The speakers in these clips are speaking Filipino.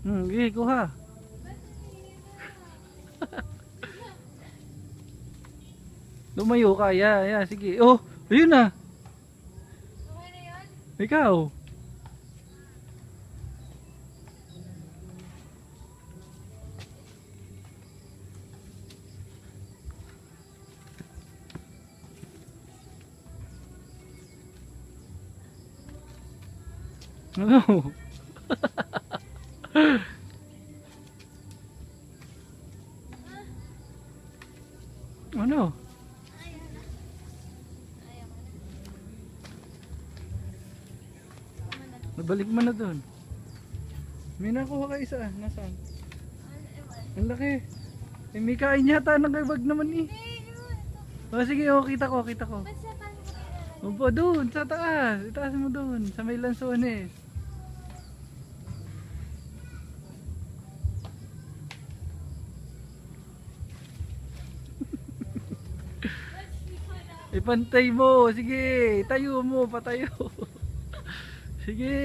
Sige, kuha. Lumayo ka, ya, sige. Oh, ayun na. Okay na yun? Ikaw. Ano? Ano? Ayaw na. Ayaw mo na. Nabalik mo na doon. May nakuha ka isa. Nasaan? Ang laki. Eh, may kain yata ng kaibag naman eh. Oh, sige, oh, kita ko. Ba't siya paano ko kailangan? Opo, doon, sa taas. Itaas mo doon, sa may lansones. Ipantay mo, sige, tayo mo, patayo. Sige.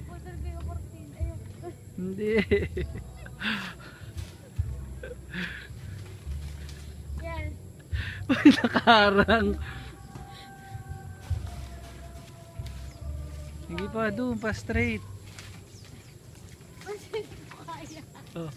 Putol ko yung kortin. Ayaw. Hindi. Yan. Uy, nakaharang. Sige pa, doon, pa straight. Ba't hindi ko kaya? Oh.